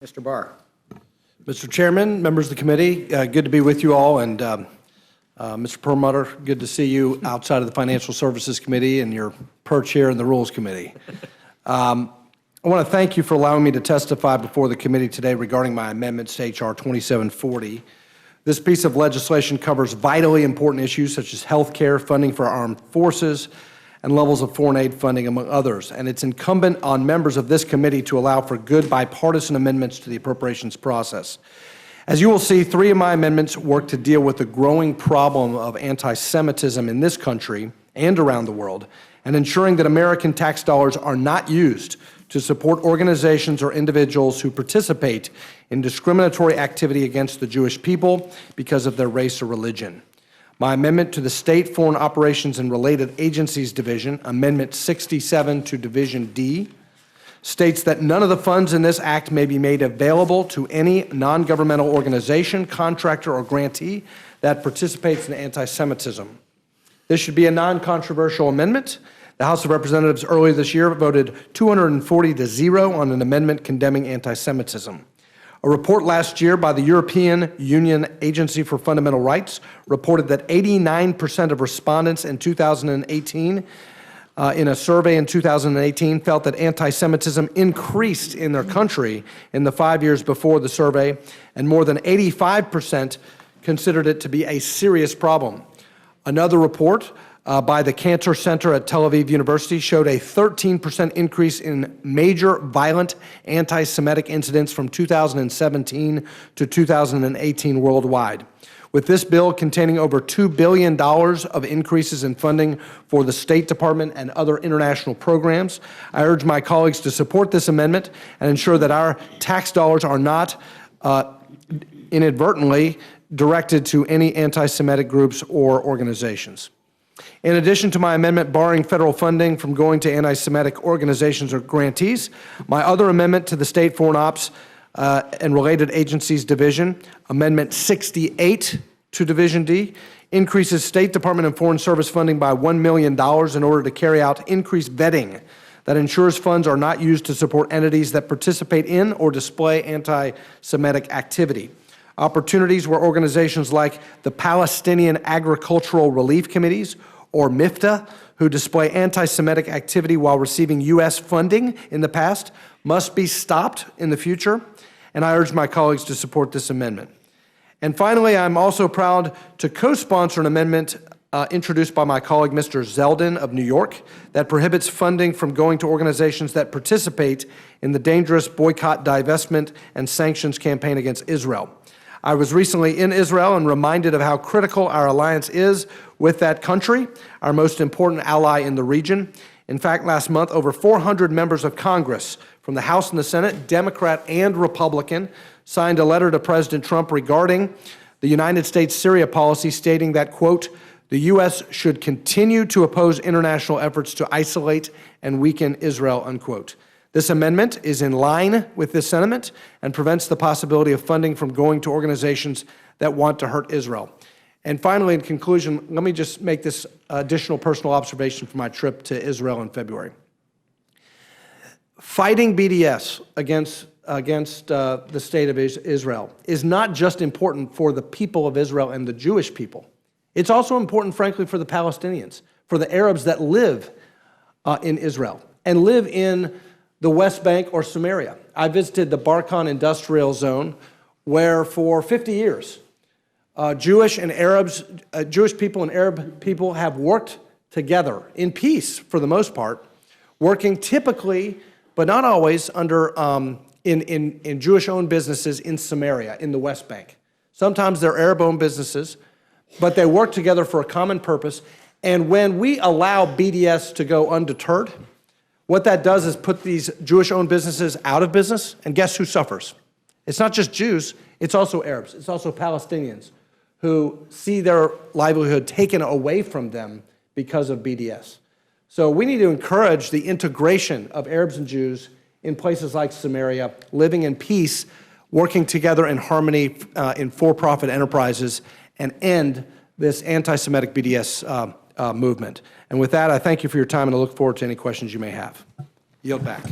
Mr. Barr. Mr. Chairman, members of the committee, good to be with you all, and Mr. Perlmutter, good to see you outside of the Financial Services Committee and your perch here in the Rules Committee. I want to thank you for allowing me to testify before the committee today regarding my amendments to H.R. 2740. This piece of legislation covers vitally important issues such as health care, funding for our armed forces, and levels of foreign aid funding, among others. And it's incumbent on members of this committee to allow for good bipartisan amendments to the appropriations process. As you will see, 3 of my amendments work to deal with the growing problem of anti-Semitism in this country and around the world, and ensuring that American tax dollars are not used to support organizations or individuals who participate in discriminatory activity against the Jewish people because of their race or religion. My amendment to the State Foreign Operations and Related Agencies Division, Amendment 67 to Division D, states that none of the funds in this act may be made available to any non-governmental organization, contractor, or grantee that participates in anti-Semitism. This should be a non-controversial amendment. The House of Representatives earlier this year voted 240-0 on an amendment condemning anti-Semitism. A report last year by the European Union Agency for Fundamental Rights reported that 89% of respondents in 2018, in a survey in 2018, felt that anti-Semitism increased in their country in the 5 years before the survey, and more than 85% considered it to be a serious problem. Another report by the Cantor Center at Tel Aviv University showed a 13% increase in major violent anti-Semitic incidents from 2017 to 2018 worldwide. With this bill containing over $2 billion of increases in funding for the State Department and other international programs, I urge my colleagues to support this amendment and ensure that our tax dollars are not inadvertently directed to any anti-Semitic groups or organizations. In addition to my amendment barring federal funding from going to anti-Semitic organizations or grantees, my other amendment to the State Foreign Ops and Related Agencies Division, Amendment 68 to Division D, increases State Department and Foreign Service funding by $1 million in order to carry out increased vetting that ensures funds are not used to support entities that participate in or display anti-Semitic activity. Opportunities where organizations like the Palestinian Agricultural Relief Committees, or MIFTA, who display anti-Semitic activity while receiving U.S. funding in the past, must be stopped in the future, and I urge my colleagues to support this amendment. And finally, I'm also proud to co-sponsor an amendment introduced by my colleague, Mr. Zeldin of New York, that prohibits funding from going to organizations that participate in the dangerous boycott, divestment, and sanctions campaign against Israel. I was recently in Israel and reminded of how critical our alliance is with that country, our most important ally in the region. In fact, last month, over 400 members of Congress from the House and the Senate, Democrat and Republican, signed a letter to President Trump regarding the United States Syria policy, stating that, quote, the U.S. should continue to oppose international efforts to isolate and weaken Israel, unquote. This amendment is in line with this sentiment and prevents the possibility of funding from going to organizations that want to hurt Israel. And finally, in conclusion, let me just make this additional personal observation from my trip to Israel in February. Fighting BDS against the state of Israel is not just important for the people of Israel and the Jewish people. It's also important, frankly, for the Palestinians, for the Arabs that live in Israel and live in the West Bank or Samaria. I visited the Barr industrial zone where for 50 years, Jewish people and Arab people have worked together in peace for the most part, working typically, but not always, under in Jewish-owned businesses in Samaria, in the West Bank. Sometimes they're Arab-owned businesses, but they work together for a common purpose. And when we allow BDS to go undeterred, what that does is put these Jewish-owned businesses out of business, and guess who suffers? It's not just Jews, it's also Arabs, it's also Palestinians who see their livelihood taken away from them because of BDS. So we need to encourage the integration of Arabs and Jews in places like Samaria, living in peace, working together in harmony in for-profit enterprises, and end this anti-Semitic BDS movement. And with that, I thank you for your time, and I look forward to any questions you may have. Yield back.